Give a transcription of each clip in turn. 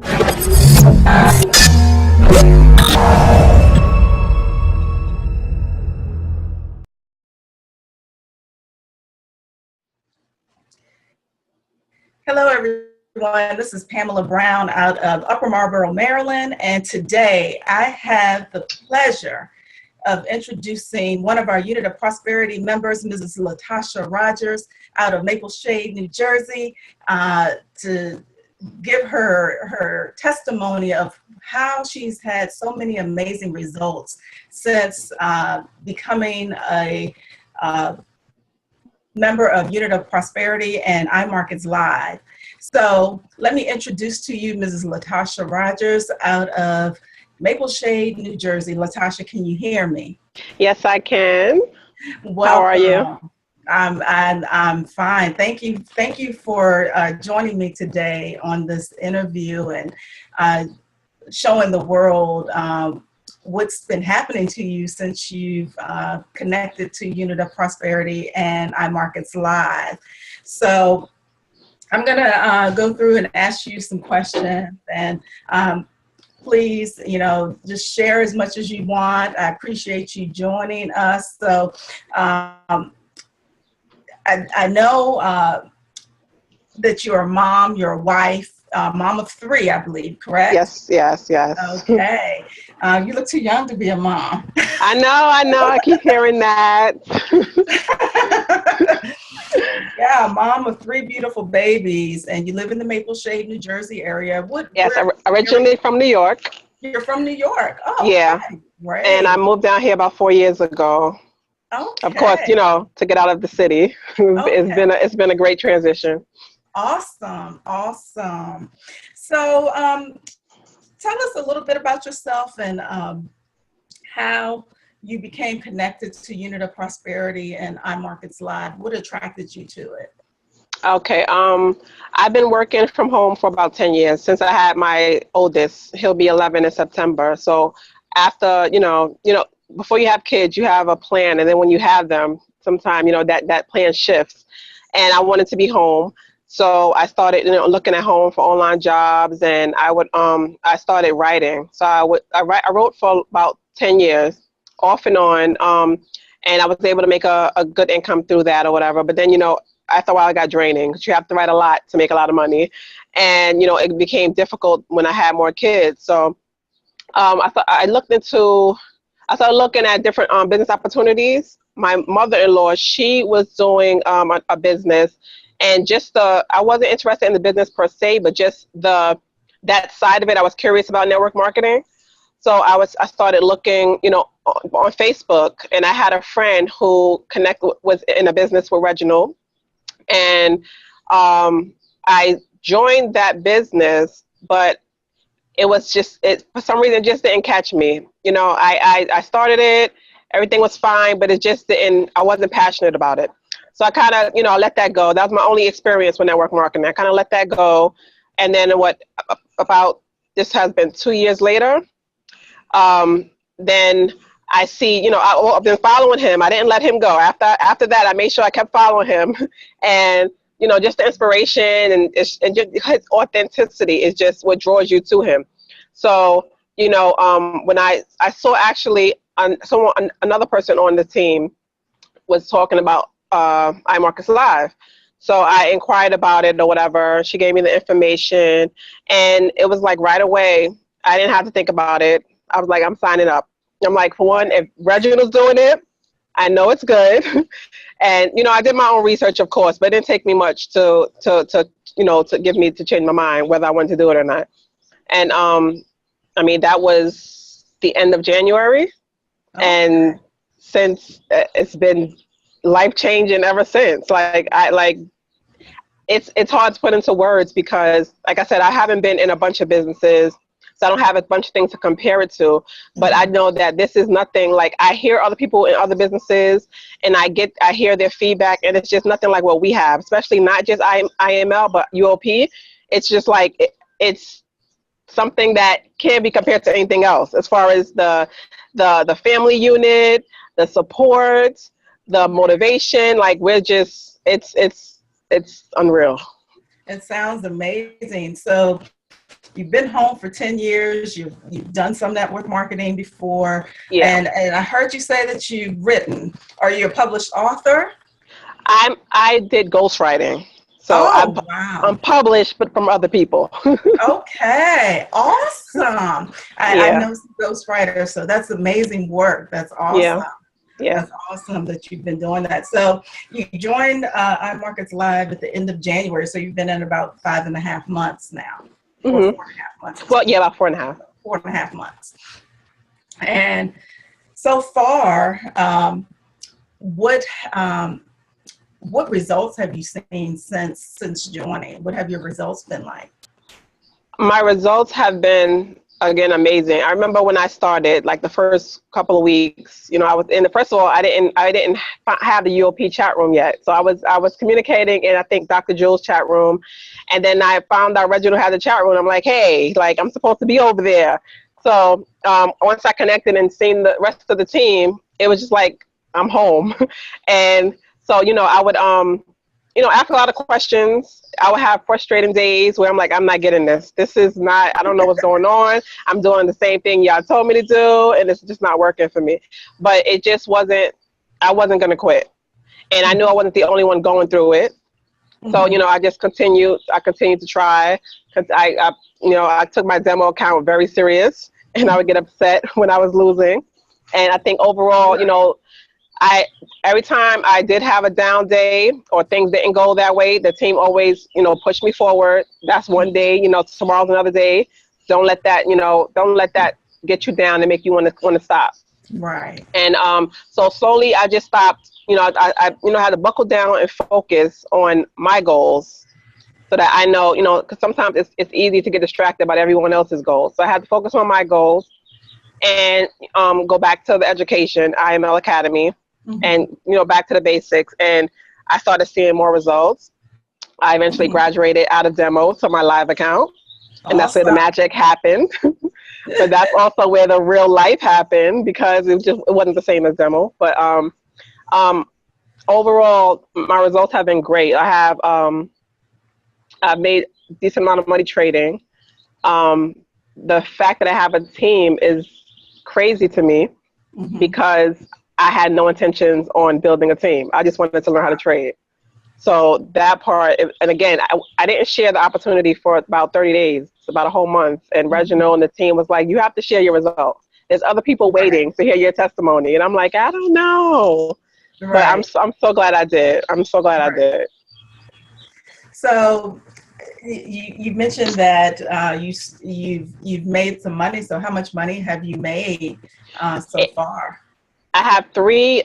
Hello, everyone. This is Pamela Brown out of Upper Marlboro, Maryland. And today I have the pleasure of introducing one of our Unit of Prosperity members, Mrs. Latasha Rogers out of Maple Shade, New Jersey, to give her testimony of how she's had so many amazing results since becoming a member of Unit of Prosperity and Imarketslive. So let me introduce to you Mrs. Latasha Rogers out of Maple Shade, New Jersey. Latasha, can you hear me? Yes, I can. Welcome. How are you? I'm fine. Thank you for joining me today on this interview and showing the world what's been happening to you since you've connected to Unit of Prosperity and Imarketslive. So I'm going to go through and ask you some questions, and please, just share as much as you want. I appreciate you joining us. So I know that you're a mom, you're a wife, mom of 3, I believe, correct? Yes. Okay. You look too young to be a mom. I know. I keep hearing that. Yeah, mom of 3 beautiful babies, and you live in the Maple Shade, New Jersey area. Yes, originally from New York. You're from New York. Oh, yeah. Okay. Great. And I moved down here about 4 years ago. Okay. Of course, to get out of the city. It's been a great transition. Awesome. So tell us a little bit about yourself and how you became connected to Unit of Prosperity and Imarketslive. What attracted you to it? Okay. I've been working from home for about 10 years since I had my oldest. He'll be 11 in September. So after, before you have kids, you have a plan, and then when you have them, sometime, that plan shifts. And I wanted to be home. So I started, looking at home for online jobs, and I started writing. So I wrote for about 10 years, off and on, and I was able to make a good income through that or whatever. But then, after a while, it got draining because you have to write a lot to make a lot of money, and it became difficult when I had more kids. So I started looking at different business opportunities. My mother-in-law, she was doing a business. And I wasn't interested in the business per se, but just that side of it. I was curious about network marketing. So I started looking, on Facebook, and I had a friend who was in a business with Reginald. And I joined that business, but it was for some reason, it just didn't catch me. I started it, everything was fine, but it just didn't, I wasn't passionate about it. So I kind of, I let that go. That was my only experience with network marketing. I kind of let that go. And then this has been 2 years later, then I see, I've been following him. I didn't let him go. After that, I made sure I kept following him. And, just the inspiration and just his authenticity is just what draws you to him. So, when I saw actually another person on the team was talking about Imarketslive. So I inquired about it or whatever. She gave me the information, and it was like right away. I didn't have to think about it. I was like, I'm signing up. I'm like, for one, if Reginald's doing it, I know it's good. And, I did my own research, of course, but it didn't take me much to change my mind, whether I wanted to do it or not. And, that was the end of January. Okay. And since it's been life-changing ever since. It's hard to put into words because, like I said, I haven't been in a bunch of businesses, so I don't have a bunch of things to compare it to. But I know that this is nothing like I hear other people in other businesses, and I hear their feedback, and it's just nothing like what we have, especially not just IML, but UOP. It's just like it's something that can't be compared to anything else as far as the family unit, the support, the motivation. Like it's unreal. It sounds amazing. So you've been home for 10 years. You've done some network marketing before. Yeah. And I heard you say that you've written. Are you a published author? I did ghostwriting. So Oh, wow. I'm published, but from other people. Okay, awesome. I Yeah. know some ghostwriters, so that's amazing work. That's awesome. Yeah. Yeah. That's awesome that you've been doing that. So you joined Imarketslive at the end of January, so you've been in about 5.5 months now, or Hmm. 4.5 months. Well, yeah, about 4.5. 4.5 months. And so far, what results have you seen since joining? What have your results been like? My results have been, again, amazing. I remember when I started, like the first couple of weeks, I was in the, first of all, I didn't have the UOP chat room yet. So I was communicating in, I think, Dr. Jules' chat room. And then I found out Reginald had the chat room. I'm like, hey, like I'm supposed to be over there. So once I connected and seen the rest of the team, it was just like, I'm home. And so, I would, ask a lot of questions. I would have frustrating days where I'm like, I'm not getting this. This is not, I don't know what's going on. I'm doing the same thing y'all told me to do, and it's just not working for me. But it just wasn't, I wasn't going to quit. And I knew I wasn't the only one going through it. So, I just continued to try, because I took my demo account very serious, and I would get upset when I was losing. And I think overall, every time I did have a down day or things didn't go that way, the team always, pushed me forward. That's one day, tomorrow's another day. Don't let that get you down and make you want to stop. Right. And so slowly I just stopped. I had to buckle down and focus on my goals, so that I know, because sometimes it's easy to get distracted by everyone else's goals. So I had to focus on my goals and go back to the education, IML Academy. And, back to the basics. And I started seeing more results. I eventually graduated out of demo to my live account. And that's where the magic happened. But that's also where the real life happened, because it wasn't the same as demo. But overall, my results have been great. I've made a decent amount of money trading. The fact that I have a team is crazy to me, because I had no intentions on building a team. I just wanted to learn how to trade. So that part, and again, I didn't share the opportunity for about 30 days, about a whole month. And Reginald and the team was like, you have to share your results. There's other people waiting to hear your testimony. And I'm like, I don't know. But I'm so glad I did. I'm so glad I did. So you mentioned that you've made some money. So how much money have you made so far? I have three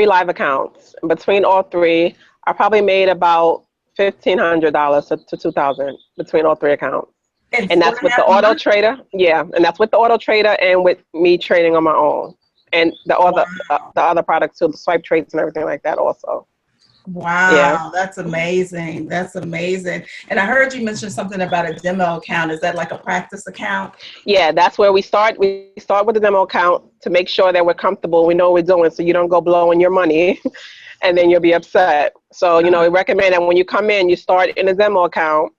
live accounts. Between all three, I probably made about $1,500 to $2,000 between all three accounts. And that's with the auto trader. Yeah, and that's with the auto trader and with me trading on my own, and the other products too, the swipe trades and everything like that also. Wow, yeah. That's amazing. That's amazing. And I heard you mention something about a demo account. Is that like a practice account? Yeah, that's where we start. We start with a demo account to make sure that we're comfortable. We know what we're doing, so you don't go blowing your money and then you'll be upset. So, we recommend that when you come in, you start in a demo account.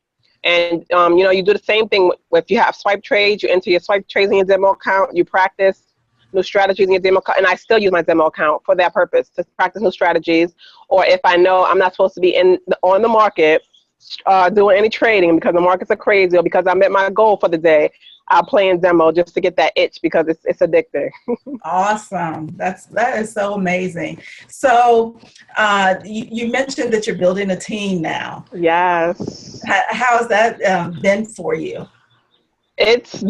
And, you do the same thing if you have swipe trades. You enter your swipe trades in your demo account. You practice new strategies in your demo account, and I still use my demo account for that purpose, to practice new strategies. Or if I know I'm not supposed to be on the market doing any trading because the markets are crazy, or because I met my goal for the day, I'll play in demo just to get that itch, because it's addicting. Awesome. That is so amazing. So you mentioned that you're building a team now. Yes. How has that been for you? It's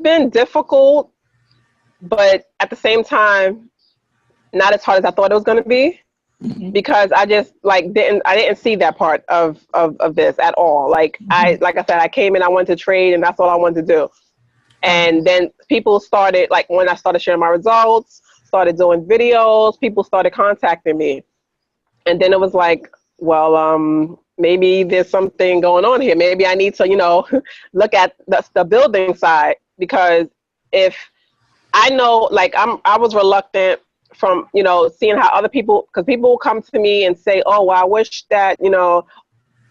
been difficult, but at the same time, not as hard as I thought it was going to be, because I just didn't see that part of this at all. Like I said, I came in, I wanted to trade, and that's all I wanted to do. And then people started, like when I started sharing my results, started doing videos, people started contacting me. And then it was like, well, maybe there's something going on here. Maybe I need to, look at the building side, because if I know, I was reluctant from, seeing how other people, because people will come to me and say, oh, well, I wish that,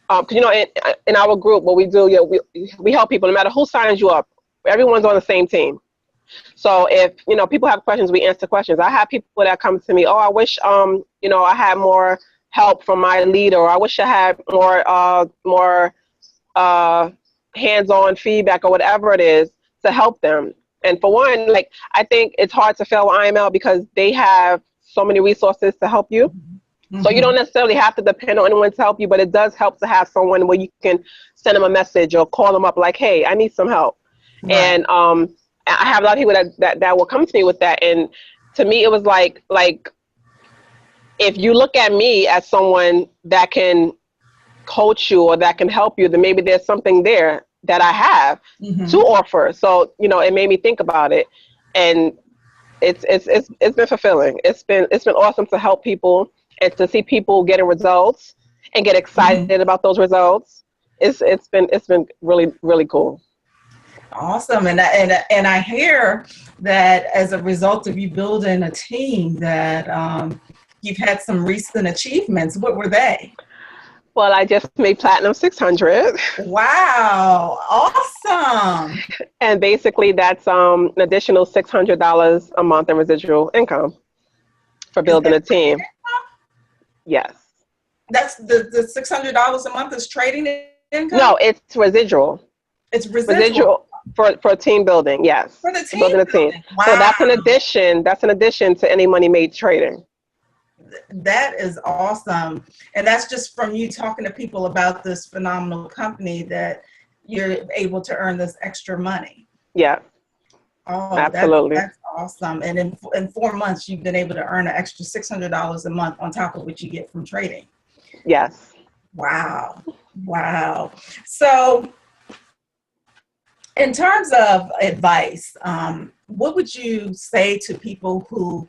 'Cause, you know, in our group, what we do, yeah, we help people no matter who signs you up. Everyone's on the same team. So if, you know, people have questions, we answer questions. I have people that come to me, oh, I wish, you know, I had more help from my leader, or I wish I had more hands-on feedback or whatever it is to help them. And for one, like, I think it's hard to fail with IML because they have so many resources to help you. So you don't necessarily have to depend on anyone to help you, but it does help to have someone where you can send them a message or call them up like, hey, I need some help. Right. And I have a lot of people that will come to me with that. And to me, it was like if you look at me as someone that can coach you or that can help you, then maybe there's something there that I have to offer. So, you know, it made me think about it, and it's been fulfilling. It's been awesome to help people and to see people getting results and get excited about those results. It's been really, really cool. Awesome. And I hear that as a result of you building a team that you've had some recent achievements. What were they? Well, I just made Platinum 600. Wow. Awesome. And basically that's an additional $600 a month in residual income for building a team. Yes. That's the $600 a month is trading income? No, it's residual. It's residual. For team building, yes. For the team building a team. team. Wow. So that's an addition. That's an addition to any money made trading. That is awesome. And that's just from you talking to people about this phenomenal company that you're able to earn this extra money. Yeah. Oh, absolutely. That's awesome. And in 4 months, you've been able to earn an extra $600 a month on top of what you get from trading. Yes. Wow. Wow. So in terms of advice, what would you say to people who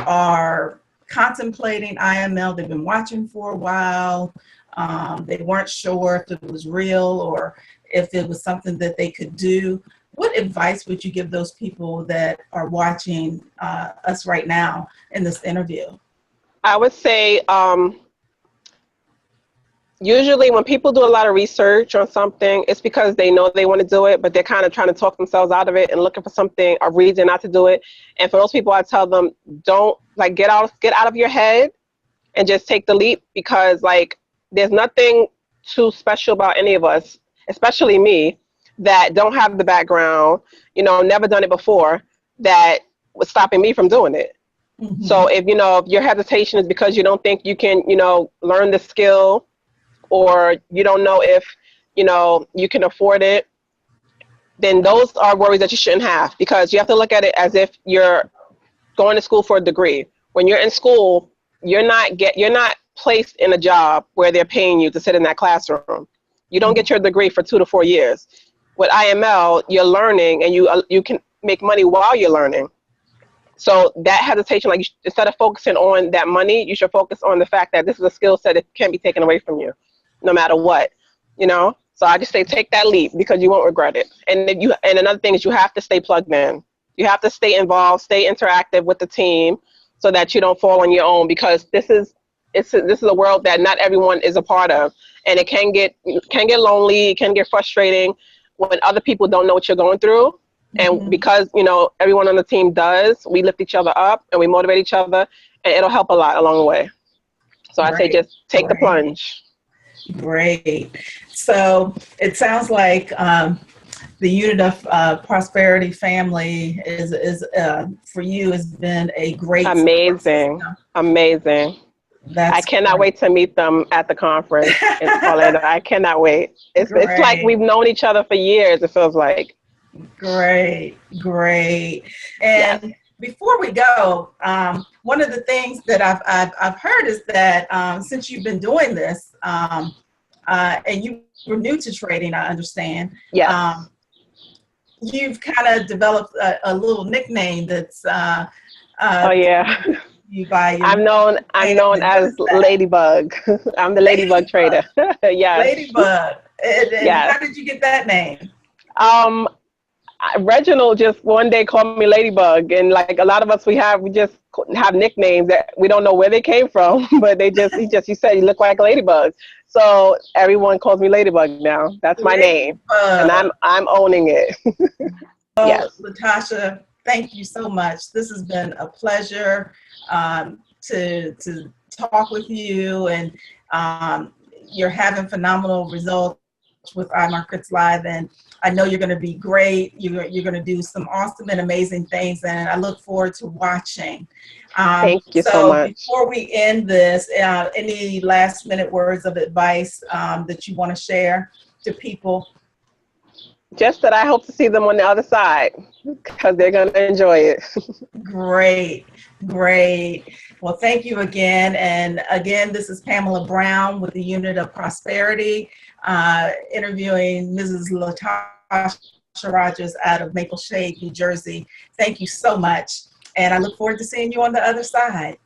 are contemplating IML? They've been watching for a while. They weren't sure if it was real or if it was something that they could do. What advice would you give those people that are watching us right now in this interview? I would say usually when people do a lot of research on something, it's because they know they want to do it, but they're kind of trying to talk themselves out of it and looking for something, a reason not to do it. And for those people, I tell them, don't get out of your head and just take the leap, because there's nothing too special about any of us, especially me, that don't have the background, never done it before, that was stopping me from doing it. So if your hesitation is because you don't think you can, learn the skill, or you don't know if, you can afford it, then those are worries that you shouldn't have, because you have to look at it as if you're going to school for a degree. When you're in school, you're not placed in a job where they're paying you to sit in that classroom. You don't get your degree for 2 to 4 years. With IML, you're learning, and you can make money while you're learning. So that hesitation, instead of focusing on that money, you should focus on the fact that this is a skill set that can't be taken away from you, no matter what, So I just say take that leap, because you won't regret it. And another thing is you have to stay plugged in. You have to stay involved, stay interactive with the team, so that you don't fall on your own, because this is a world that not everyone is a part of, and it can get lonely, it can get frustrating when other people don't know what you're going through. And because everyone on the team does, we lift each other up and we motivate each other, and it'll help a lot along the way. So I say just take the plunge. Great. So it sounds like the Unit of Prosperity family is for you has been a great amazing. I cannot wait to meet them at the conference in Orlando. I cannot wait. It's like we've known each other for years, it feels like. Great. And before we go, one of the things that I've heard is that since you've been doing this, and you were new to trading, I understand. Yeah. You've kind of developed a little nickname that's. Oh yeah. I'm known as Ladybug. I'm the Ladybug trader. Yes. Ladybug. And how did you get that name? Reginald just one day called me Ladybug, and a lot of us, we just have nicknames that we don't know where they came from, but he said you look like a ladybug. So everyone calls me Ladybug now. That's my name, and I'm owning it. Well, Yes. Latasha, thank you so much. This has been a pleasure to talk with you, and you're having phenomenal results with Imarketslive, and I know you're going to be great. You're going to do some awesome and amazing things, and I look forward to watching. Thank you so So much. before we end this, any last minute words of advice that you want to share to people? Just that I hope to see them on the other side because they're going to enjoy it. Great, great. Well, thank you again. And again, this is Pamela Brown with the Unit of Prosperity, interviewing Mrs. Latasha Rogers out of Maple Shade, New Jersey. Thank you so much. And I look forward to seeing you on the other side.